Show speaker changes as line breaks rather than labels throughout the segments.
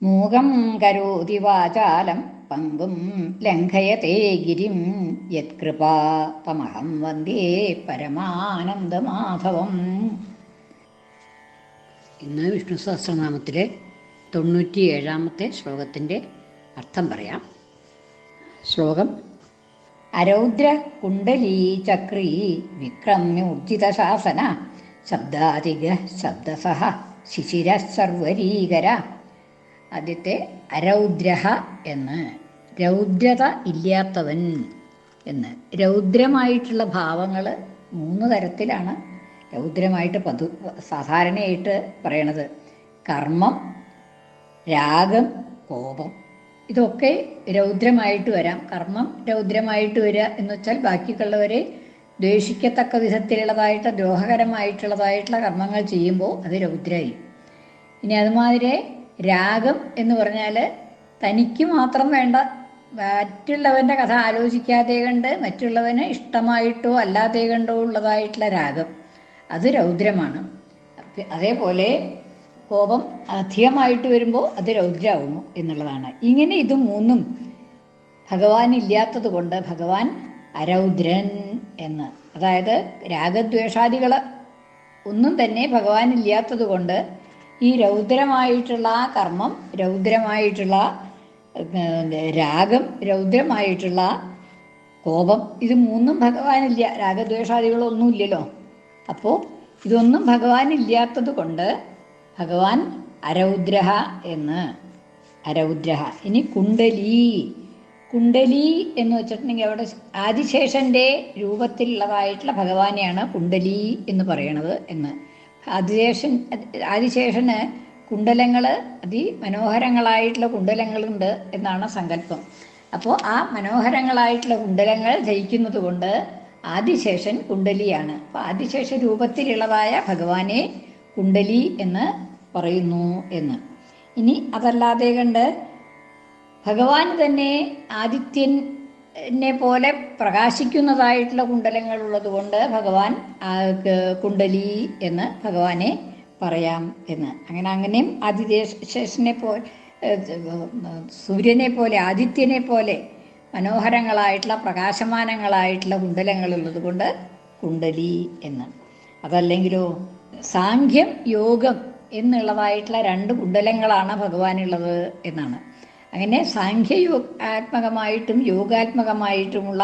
മൂകം കരോതി വാചാലം പങ്കും ലംഘയത്തെ ഗിരിം യത്കൃപാതമഹം വന്ദേ പരമാനന്ദമാധവം. ഇന്ന് വിഷ്ണു സഹസ്രനാമത്തിലെ 97-ാമത്തെ ശ്ലോകത്തിൻ്റെ അർത്ഥം പറയാം. ശ്ലോകം: അരൗദ്ര കുണ്ടലീ ചക്രീ വിക്രമ്യോർജിതശാസന ശബ്ദാതിഗ ശബ്ദസഹ ശിശിര സർവരീകര. ആദ്യത്തെ അരൗദ്രഹ എന്ന്, രൗദ്രത ഇല്ലാത്തവൻ എന്ന്. രൗദ്രമായിട്ടുള്ള ഭാവങ്ങൾ 3 തരത്തിലാണ് രൗദ്രമായിട്ട് സാധാരണയായിട്ട് പറയണത്. കർമ്മം, രാഗം, കോപം. ഇതൊക്കെ രൗദ്രമായിട്ട് വരാം. കർമ്മം രൗദ്രമായിട്ട് വരിക എന്ന് വെച്ചാൽ ബാക്കിയുള്ളവരെ ദ്വേഷിക്കത്തക്ക വിധത്തിലുള്ളതായിട്ട് ദ്രോഹകരമായിട്ടുള്ളതായിട്ടുള്ള കർമ്മങ്ങൾ ചെയ്യുമ്പോൾ അത് രൗദ്രമായി. ഇനി അതുമാതിരി രാഗം എന്ന് പറഞ്ഞാൽ തനിക്ക് മാത്രം വേണ്ട, മറ്റുള്ളവൻ്റെ കഥ ആലോചിക്കാതെ കണ്ട് മറ്റുള്ളവന് ഇഷ്ടമായിട്ടോ അല്ലാതെ കണ്ടോ ഉള്ളതായിട്ടുള്ള രാഗം, അത് രൗദ്രമാണ്. അതേപോലെ കോപം അധികമായിട്ട് വരുമ്പോൾ അത് രൗദ്രമാവുന്നു എന്നുള്ളതാണ്. ഇങ്ങനെ ഇത് 3 ഭഗവാൻ ഇല്ലാത്തത് കൊണ്ട് ഭഗവാൻ അരൗദ്രൻ എന്ന്. അതായത് രാഗദ്വേഷാദികൾ ഒന്നും തന്നെ ഭഗവാൻ ഇല്ലാത്തത് കൊണ്ട് ഈ രൗദ്രമായിട്ടുള്ള കർമ്മം, രൗദ്രമായിട്ടുള്ള രാഗം, രൗദ്രമായിട്ടുള്ള കോപം, ഇത് 3 ഭഗവാനില്ല. രാഗദ്വേഷാദികളൊന്നും ഇല്ലല്ലോ. അപ്പോൾ ഇതൊന്നും ഭഗവാനില്ലാത്തത് കൊണ്ട് ഭഗവാൻ അരൗദ്രഹ എന്ന്. അരൗദ്രഹ. ഇനി കുണ്ടലി. കുണ്ടലി എന്ന് വെച്ചിട്ടുണ്ടെങ്കിൽ അവിടെ ആദിശേഷൻ്റെ രൂപത്തിലുള്ളതായിട്ടുള്ള ഭഗവാനെയാണ് കുണ്ടലി എന്ന് പറയണത് എന്ന്. ആദിശേഷന് കുണ്ടലങ്ങൾ, അതിമനോഹരങ്ങളായിട്ടുള്ള കുണ്ടലങ്ങളുണ്ട് എന്നാണ് സങ്കല്പം. അപ്പോൾ ആ മനോഹരങ്ങളായിട്ടുള്ള കുണ്ടലങ്ങൾ ധരിക്കുന്നത് കൊണ്ട് ആദിശേഷൻ കുണ്ടലിയാണ്. അപ്പോൾ ആദിശേഷ രൂപത്തിലുള്ളതായ ഭഗവാനെ കുണ്ടലി എന്ന് പറയുന്നു എന്ന്. ഇനി അതല്ലാതെ കണ്ട് ഭഗവാൻ തന്നെ ആദിത്യനെ പോലെ പ്രകാശിക്കുന്നതായിട്ടുള്ള കുണ്ടലങ്ങളുള്ളത് കൊണ്ട് ഭഗവാൻ കുണ്ടലി എന്ന് ഭഗവാനെ പറയാം എന്ന്. അങ്ങനെയും ആദിശേഷനെ പോലെ, സൂര്യനെ പോലെ, ആദിത്യനെ പോലെ മനോഹരങ്ങളായിട്ടുള്ള പ്രകാശമാനങ്ങളായിട്ടുള്ള കുണ്ടലങ്ങളുള്ളത് കൊണ്ട് കുണ്ടലി എന്ന്. അതല്ലെങ്കിലോ സാഖ്യം, യോഗം എന്നുള്ളതായിട്ടുള്ള 2 കുണ്ടലങ്ങളാണ് ഭഗവാനുള്ളത് എന്നാണ്. അങ്ങനെ സാഖ്യയോഗാത്മകമായിട്ടും യോഗാത്മകമായിട്ടുമുള്ള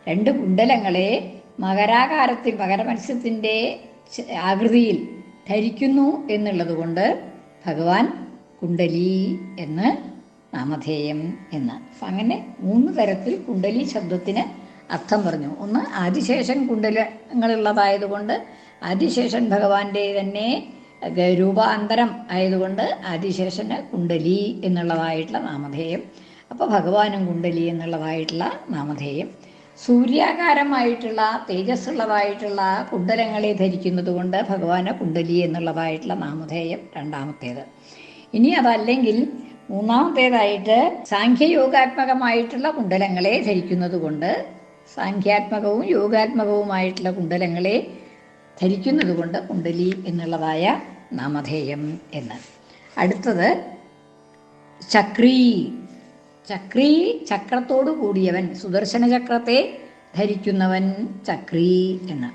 2 കുണ്ടലങ്ങളെ മകരാകാരത്തിൽ, മകരമത്സ്യത്തിൻ്റെ ആകൃതിയിൽ ധരിക്കുന്നു എന്നുള്ളത് കൊണ്ട് ഭഗവാൻ കുണ്ടലി എന്ന് നാമധേയം എന്ന്. അപ്പം അങ്ങനെ 3 തരത്തിൽ കുണ്ടലി ശബ്ദത്തിന് അർത്ഥം പറഞ്ഞു. ഒന്ന്, ആദിശേഷൻ കുണ്ടലങ്ങളുള്ളതായതുകൊണ്ട് ആദിശേഷൻ ഭഗവാന്റെ തന്നെ രൂപാന്തരം ആയതുകൊണ്ട് ആദിശേഷന് കുണ്ടലി എന്നുള്ളതായിട്ടുള്ള നാമധേയം. അപ്പോൾ ഭഗവാനും കുണ്ടലി എന്നുള്ളതായിട്ടുള്ള നാമധേയം. സൂര്യാകാരമായിട്ടുള്ള തേജസ്സുള്ളതായിട്ടുള്ള കുണ്ടലങ്ങളെ ധരിക്കുന്നത് കൊണ്ട് ഭഗവാന് കുണ്ടലി എന്നുള്ളതായിട്ടുള്ള നാമധേയം 2ാമത്തേത്. ഇനി അതല്ലെങ്കിൽ 3ാമത്തേതായിട്ട് സാഖ്യയോഗാത്മകമായിട്ടുള്ള കുണ്ടലങ്ങളെ ധരിക്കുന്നത് കൊണ്ട്, സാഖ്യാത്മകവും യോഗാത്മകവുമായിട്ടുള്ള കുണ്ടലങ്ങളെ ധരിക്കുന്നത് കൊണ്ട് കുണ്ടലി എന്നുള്ളതായ നാമധേയം എന്ന്. അടുത്തത് ചക്രീ. ചക്രീ, ചക്രത്തോടു കൂടിയവൻ, സുദർശന ചക്രത്തെ ധരിക്കുന്നവൻ ചക്രീ എന്ന്.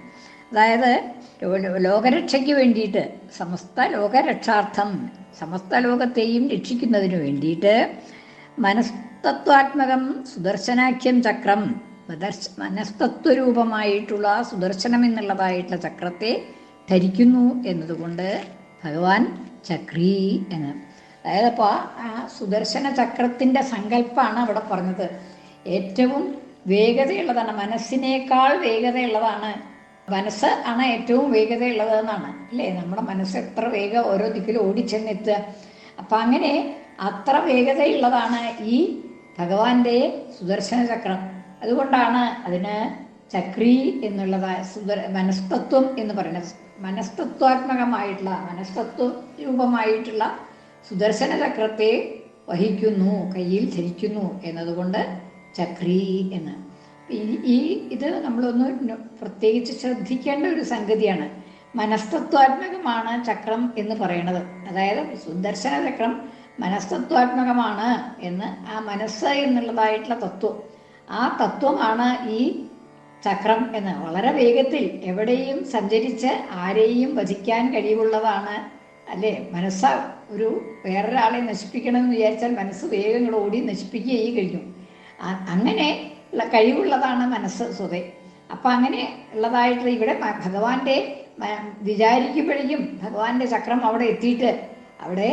അതായത് ലോകരക്ഷയ്ക്ക് വേണ്ടിയിട്ട്, സമസ്ത ലോകരക്ഷാർത്ഥം, സമസ്ത ലോകത്തെയും രക്ഷിക്കുന്നതിന് വേണ്ടിയിട്ട് മനസ്തത്വാത്മകം സുദർശനാഖ്യം ചക്രം, മനസ്തത്വരൂപമായിട്ടുള്ള സുദർശനം എന്നുള്ളതായിട്ടുള്ള ചക്രത്തെ ധരിക്കുന്നു എന്നതുകൊണ്ട് ഭഗവാൻ ചക്രീ എന്ന്. അതായത് അപ്പോൾ ആ സുദർശന ചക്രത്തിൻ്റെ സങ്കല്പമാണ് അവിടെ പറഞ്ഞത്. ഏറ്റവും വേഗതയുള്ളതാണ്, മനസ്സിനേക്കാൾ വേഗതയുള്ളതാണ്. മനസ്സ് ആണ് ഏറ്റവും വേഗതയുള്ളത് എന്നാണ് അല്ലേ? നമ്മുടെ മനസ്സ് എത്ര വേഗം ഓരോ ദിക്കിലും ഓടിച്ചെന്നെത്തുക. അപ്പം അങ്ങനെ അത്ര വേഗതയുള്ളതാണ് ഈ ഭഗവാന്റെ സുദർശന ചക്രം. അതുകൊണ്ടാണ് അതിന് ചക്രീ എന്നുള്ളതായ മനസ്തത്വം എന്ന് പറയുന്നത്. മനസ്തത്വാത്മകമായിട്ടുള്ള, മനസ്തത്വ രൂപമായിട്ടുള്ള സുദർശന ചക്രത്തെ വഹിക്കുന്നു, കയ്യിൽ ധരിക്കുന്നു എന്നതുകൊണ്ട് ചക്രീ എന്ന്. ഇത് നമ്മളൊന്ന് പ്രത്യേകിച്ച് ശ്രദ്ധിക്കേണ്ട ഒരു സംഗതിയാണ്. മനസ്തത്വാത്മകമാണ് ചക്രം എന്ന് പറയുന്നത്. അതായത് സുദർശന ചക്രം മനസ്തത്വാത്മകമാണ് എന്ന്, ആ മനസ്സ് എന്നുള്ളതായിട്ടുള്ള തത്വം, ആ തത്വമാണ് ഈ ചക്രം എന്ന്. വളരെ വേഗത്തിൽ എവിടെയും സഞ്ചരിച്ച് ആരെയും വധിക്കാൻ കഴിവുള്ളതാണ്, അല്ലേ? മനസ്സ് ഒരു വേറൊരാളെ നശിപ്പിക്കണമെന്ന് വിചാരിച്ചാൽ മനസ്സ് വേഗം ഇങ്ങോട്ട് ഓടി നശിപ്പിക്കുകയും കഴിഞ്ഞു. അങ്ങനെ ഉള്ള കഴിവുള്ളതാണ് മനസ്സ് സ്വതേ. അപ്പം അങ്ങനെ ഉള്ളതായിട്ട് ഇവിടെ ഭഗവാന്റെ വിചാരിക്കുമ്പോഴേക്കും ഭഗവാന്റെ ചക്രം അവിടെ എത്തിയിട്ട് അവിടെ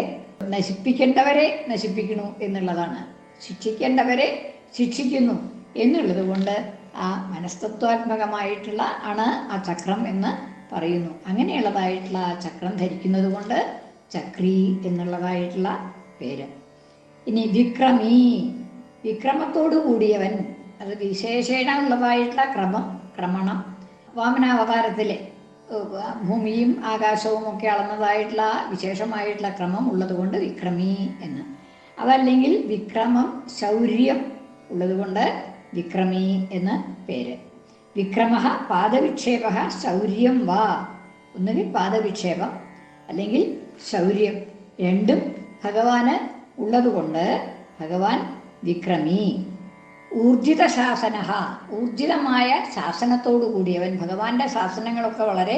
നശിപ്പിക്കേണ്ടവരെ നശിപ്പിക്കണു എന്നുള്ളതാണ്, ശിക്ഷിക്കേണ്ടവരെ ശിക്ഷിക്കുന്നു എന്നുള്ളത് കൊണ്ട് ആ മനസ്തത്വാത്മകമായിട്ടുള്ള ആണ് ആ ചക്രം എന്ന് പറയുന്നു. അങ്ങനെയുള്ളതായിട്ടുള്ള ആ ചക്രം ധരിക്കുന്നത് കൊണ്ട് ചക്രി എന്നുള്ളതായിട്ടുള്ള പേര്. ഇനി വിക്രമി, വിക്രമത്തോടു കൂടിയവൻ, അത് വിശേഷേണ ഉള്ളതായിട്ടുള്ള ക്രമണം. വാമനാവതാരത്തിലെ ഭൂമിയും ആകാശവും ഒക്കെ അളന്നതായിട്ടുള്ള വിശേഷമായിട്ടുള്ള ക്രമം ഉള്ളത് കൊണ്ട് വിക്രമി എന്ന്. അതല്ലെങ്കിൽ വിക്രമം ശൗര്യം ഉള്ളതുകൊണ്ട് വിക്രമി എന്ന് പേര്. വിക്രമ പാദവിക്ഷേപ ശൗര്യം വാ, ഒന്നുകിൽ പാദവിക്ഷേപം അല്ലെങ്കിൽ ശൗര്യം, രണ്ടും ഭഗവാന് ഉള്ളതുകൊണ്ട് ഭഗവാൻ വിക്രമി. ഊർജിത ശാസന, ഊർജിതമായ ശാസനത്തോടു കൂടിയവൻ. ഭഗവാന്റെ ശാസനങ്ങളൊക്കെ വളരെ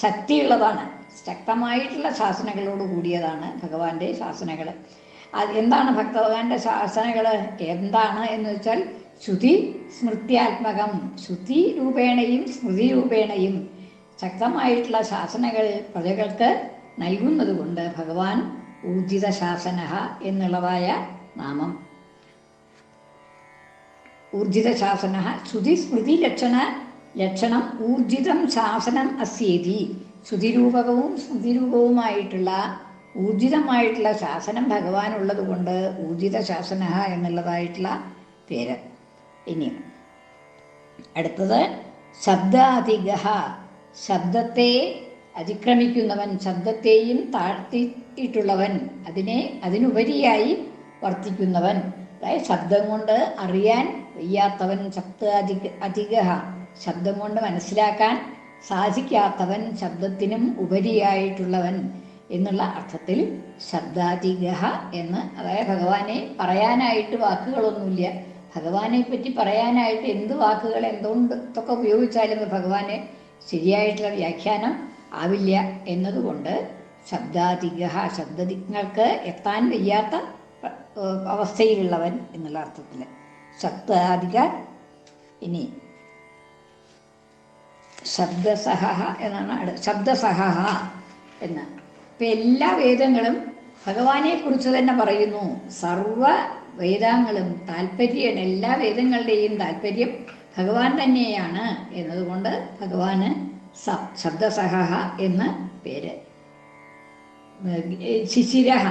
ശക്തിയുള്ളതാണ്, ശക്തമായിട്ടുള്ള ശാസനകളോട് കൂടിയതാണ് ഭഗവാന്റെ ശാസനകൾ. എന്താണ് ഭഗവാന്റെ ശാസനകൾ എന്താണ് എന്ന് വെച്ചാൽ ശ്രുതി സ്മൃത്യാത്മകം, ശ്രുതി രൂപേണയും സ്മൃതി രൂപേണയും ശക്തമായിട്ടുള്ള ശാസനകൾ പ്രജകൾക്ക് നൽകുന്നത് കൊണ്ട് ഭഗവാൻ ഊർജിത ശാസന എന്നുള്ളതായ നാമം. ഊർജിത ശാസന ശ്രുതി സ്മൃതി ലക്ഷണം ഊർജിതം ശാസനം അസ്യേതി. ശ്രുതിരൂപകവും സ്മൃതിരൂപവുമായിട്ടുള്ള ഊർജിതമായിട്ടുള്ള ശാസനം ഭഗവാൻ ഉള്ളത് കൊണ്ട് ഊർജിത ശാസന എന്നുള്ളതായിട്ടുള്ള പേര്. ഇനി അടുത്തത് ശബ്ദാധിഗഹ, ശബ്ദത്തെ അതിക്രമിക്കുന്നവൻ, ശബ്ദത്തെയും താഴ്ത്തിയിട്ടുള്ളവൻ, അതിനുപരിയായി വർത്തിക്കുന്നവൻ. അതായത് ശബ്ദം കൊണ്ട് അറിയാൻ വയ്യാത്തവൻ, അധികഹ, ശബ്ദം കൊണ്ട് മനസ്സിലാക്കാൻ സാധിക്കാത്തവൻ, ശബ്ദത്തിനും ഉപരിയായിട്ടുള്ളവൻ എന്നുള്ള അർത്ഥത്തിൽ ശബ്ദാധികഹ എന്ന്. അതായത് ഭഗവാനെ പറയാനായിട്ട് വാക്കുകളൊന്നുമില്ല, ഭഗവാനെ പറ്റി പറയാനായിട്ട് എന്ത് വാക്കുകൾ എന്തൊക്കെ ഉപയോഗിച്ചാലും ഭഗവാനെ ശരിയായിട്ടുള്ള വ്യാഖ്യാനം ആവില്ല എന്നതുകൊണ്ട് ശബ്ദാധികഹ, ശബ്ദങ്ങൾക്ക് എത്താൻ വയ്യാത്ത അവസ്ഥയിലുള്ളവൻ എന്നുള്ള അർത്ഥത്തിൽ ശബ്ദാധിക. ഇനി ശബ്ദസഹ എന്നാണ്, ശബ്ദസഹ എന്ന്. ഇപ്പം എല്ലാ വേദങ്ങളും ഭഗവാനെ കുറിച്ച് തന്നെ പറയുന്നു. സർവ വേദങ്ങളും താല്പര്യം, എല്ലാ വേദങ്ങളുടെയും താല്പര്യം ഭഗവാൻ തന്നെയാണ് എന്നതുകൊണ്ട് ഭഗവാന് ശബ്ദസഹ എന്ന് പേര്. ശിശിരഹ,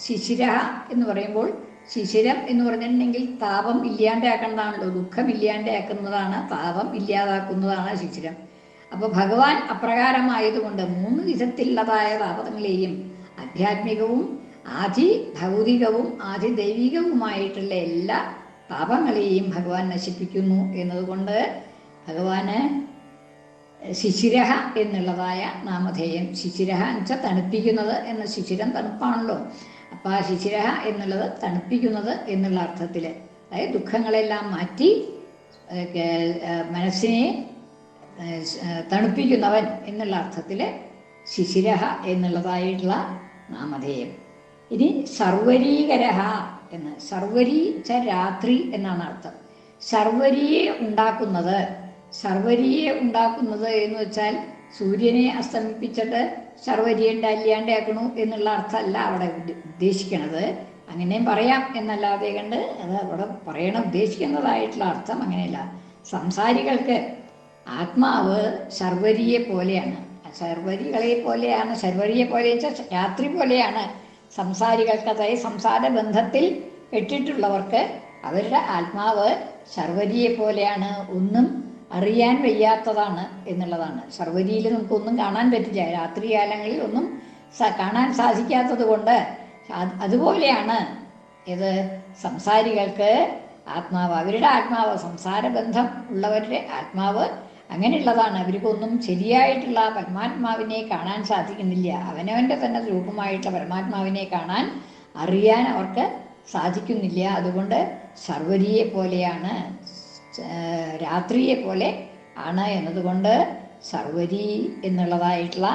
ശിശിരഹ എന്ന് പറയുമ്പോൾ ശിശിരം എന്ന് പറഞ്ഞിട്ടുണ്ടെങ്കിൽ താപം ഇല്ലാണ്ടാക്കുന്നതാണല്ലോ, ദുഃഖം ഇല്ലാണ്ടാക്കുന്നതാണ്, താപം ഇല്ലാതാക്കുന്നതാണ് ശിശിരം. അപ്പോൾ ഭഗവാൻ അപ്രകാരമായതുകൊണ്ട് 3 വിധത്തിലുള്ളതായ താപങ്ങളെയും ആധ്യാത്മികവും ആദി ഭൗതികവും ആദി ദൈവികവുമായിട്ടുള്ള എല്ലാ താപങ്ങളെയും ഭഗവാൻ നശിപ്പിക്കുന്നു എന്നതുകൊണ്ട് ഭഗവാന് ശിശിരഹ എന്നുള്ളതായ നാമധേയം. ശിശിരഹ എന്ന് വെച്ചാൽ തണുപ്പിക്കുന്നത് എന്ന, ശിശിരം തണുപ്പാണല്ലോ. അപ്പോൾ ആ ശിശിരഹ എന്നുള്ളത് തണുപ്പിക്കുന്നത് എന്നുള്ള അർത്ഥത്തിൽ, അതായത് ദുഃഖങ്ങളെല്ലാം മാറ്റി മനസ്സിനെ തണുപ്പിക്കുന്നവൻ എന്നുള്ള അർത്ഥത്തിൽ ശിശിരഹ എന്നുള്ളതായിട്ടുള്ള നാമധേയം. ഇനി സർവരീകരഹ എന്ന്, സർവരി ച രാത്രി എന്നാണ് അർത്ഥം. സർവരിയെ ഉണ്ടാക്കുന്നത്, സർവരിയെ ഉണ്ടാക്കുന്നത് എന്ന് വെച്ചാൽ സൂര്യനെ അസ്തമിപ്പിച്ചിട്ട് സർവരിയെ അല്ലാണ്ടാക്കണു എന്നുള്ള അർത്ഥമല്ല അവിടെ ഉദ്ദേശിക്കണത്. അങ്ങനെയും പറയാം എന്നല്ലാതെ കണ്ട് അത് അവിടെ ഉദ്ദേശിക്കുന്നതായിട്ടുള്ള അർത്ഥം അങ്ങനെയല്ല. സംസാരികൾക്ക് ആത്മാവ് ശർവരിയെ പോലെയാണ്, ശർവരികളെ പോലെയാണ്. ശർവരിയെ പോലെ വെച്ചാൽ രാത്രി പോലെയാണ് സംസാരികൾക്ക്. അതായത് സംസാര ബന്ധത്തിൽ പെട്ടിട്ടുള്ളവർക്ക് അവരുടെ ആത്മാവ് ശർവരിയെ പോലെയാണ്, ഒന്നും അറിയാൻ വയ്യാത്തതാണ് എന്നുള്ളതാണ്. ശർവരിയിൽ നമുക്കൊന്നും കാണാൻ പറ്റില്ല, രാത്രി കാലങ്ങളിൽ ഒന്നും കാണാൻ സാധിക്കാത്തത് കൊണ്ട് അതുപോലെയാണ് ഇത് സംസാരികൾക്ക് ആത്മാവ്, അവരുടെ ആത്മാവ്, സംസാരബന്ധം ഉള്ളവരുടെ ആത്മാവ് അങ്ങനെയുള്ളതാണ്. അവർക്കൊന്നും ശരിയായിട്ടുള്ള പരമാത്മാവിനെ കാണാൻ സാധിക്കുന്നില്ല. അവനവൻ്റെ തന്നെ രൂപമായിട്ടുള്ള പരമാത്മാവിനെ കാണാൻ അറിയാൻ അവർക്ക് സാധിക്കുന്നില്ല. അതുകൊണ്ട് ശർവരിയെ പോലെയാണ്, രാത്രിയെ പോലെ ആണ് എന്നതുകൊണ്ട് ശർവരി എന്നുള്ളതായിട്ടുള്ള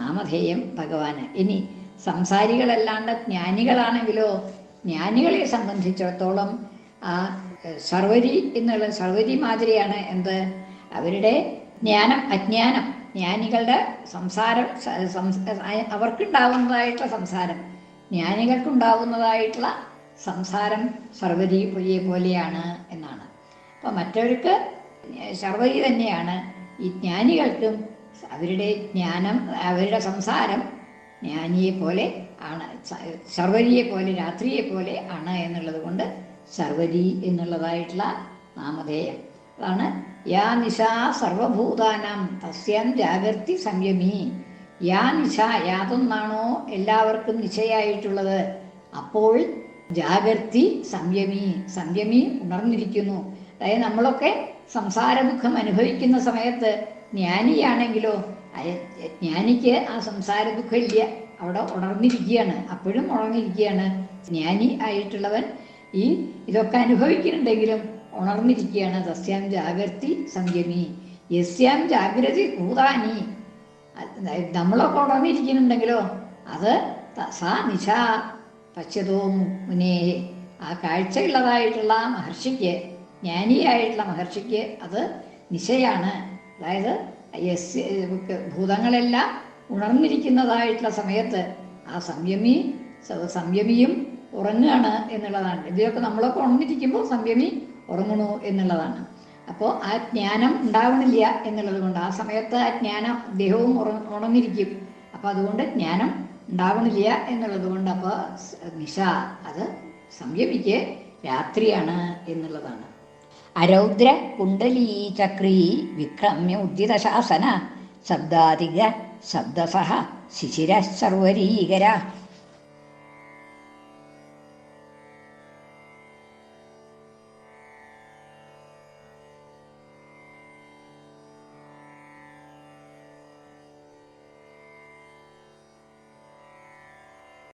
നാമധേയം ഭഗവാന്. ഇനി സംസാരികളല്ലാണ്ട് ജ്ഞാനികളാണെങ്കിലോ, ജ്ഞാനികളെ സംബന്ധിച്ചിടത്തോളം ആ ശർവരി എന്നുള്ള ശർവരി മാതിരിയാണ്. എന്ത്? അവരുടെ ജ്ഞാനം അജ്ഞാനം, ജ്ഞാനികളുടെ സംസാരം, അവർക്കുണ്ടാവുന്നതായിട്ടുള്ള സംസാരം, ജ്ഞാനികൾക്കുണ്ടാവുന്നതായിട്ടുള്ള സംസാരം ശർവരിയെ പോലെയാണ് എന്നാണ്. അപ്പം മറ്റവർക്ക് ശർവരി തന്നെയാണ്. ഈ ജ്ഞാനികൾക്കും അവരുടെ ജ്ഞാനം, അവരുടെ സംസാരം ജ്ഞാനിയെ പോലെ ആണ്, ശർവരിയെ പോലെ, രാത്രിയെ പോലെ ആണ് എന്നുള്ളത് കൊണ്ട് ശർവരി എന്നുള്ളതായിട്ടുള്ള നാമധേയം. അതാണ് യാ നിശാ സർവഭൂതാനാം തസ്യാം ജാഗർത്തി സംയമി. യാ നിശ, യാതൊന്നാണോ എല്ലാവർക്കും നിശയായിട്ടുള്ളത്, അപ്പോൾ ജാഗർത്തി സംയമി, സംയമി ഉണർന്നിരിക്കുന്നു. അതായത് നമ്മളൊക്കെ സംസാര ദുഃഖം അനുഭവിക്കുന്ന സമയത്ത് ജ്ഞാനിയാണെങ്കിലോ, ജ്ഞാനിക്ക് ആ സംസാര ദുഃഖം ഇല്ല, അവിടെ ഉണർന്നിരിക്കുകയാണ്, അപ്പോഴും ഉണർന്നിരിക്കുകയാണ്. ജ്ഞാനി ആയിട്ടുള്ളവൻ ഈ ഇതൊക്കെ അനുഭവിക്കുന്നുണ്ടെങ്കിലും ഉണർന്നിരിക്കുകയാണ്. തസ്യാം ജാഗർത്തി സംയമി യസ്യാം ജാഗ്രതി ഭൂതാനി. നമ്മളൊക്കെ ഉണർന്നിരിക്കുന്നുണ്ടെങ്കിലോ അത് സാ നിശ പശ്യതോ മുനേ. ആ കാഴ്ചയുള്ളതായിട്ടുള്ള മഹർഷിക്ക്, ജ്ഞാനിയായിട്ടുള്ള മഹർഷിക്ക് അത് നിശയാണ്. അതായത് ഭൂതങ്ങളെല്ലാം ഉണർന്നിരിക്കുന്നതായിട്ടുള്ള സമയത്ത് ആ സംയമിയും ഉറങ്ങുകയാണ് എന്നുള്ളതാണ്. ഇതിലൊക്കെ നമ്മളൊക്കെ ഉണർന്നിരിക്കുമ്പോൾ സംയമി ഉറങ്ങണു എന്നുള്ളതാണ്. അപ്പോൾ ആ ജ്ഞാനം ഉണ്ടാവണില്ല എന്നുള്ളത് കൊണ്ട് ആ സമയത്ത് ആ ജ്ഞാനം ദേഹവും ഉണർന്നിരിക്കും. അപ്പോൾ അതുകൊണ്ട് ജ്ഞാനം ഉണ്ടാവണില്ല എന്നുള്ളത് കൊണ്ട് അപ്പോൾ നിശ അത് സംയമിക്ക് രാത്രിയാണ് എന്നുള്ളതാണ്. അരൗദ്ര കുണ്ടലീ ചക്രീ വിക്രമ്യ ഉദ്യതശാസന ശബ്ദാധിക ശബ്ദസഹ ശിശിര സർവരീകര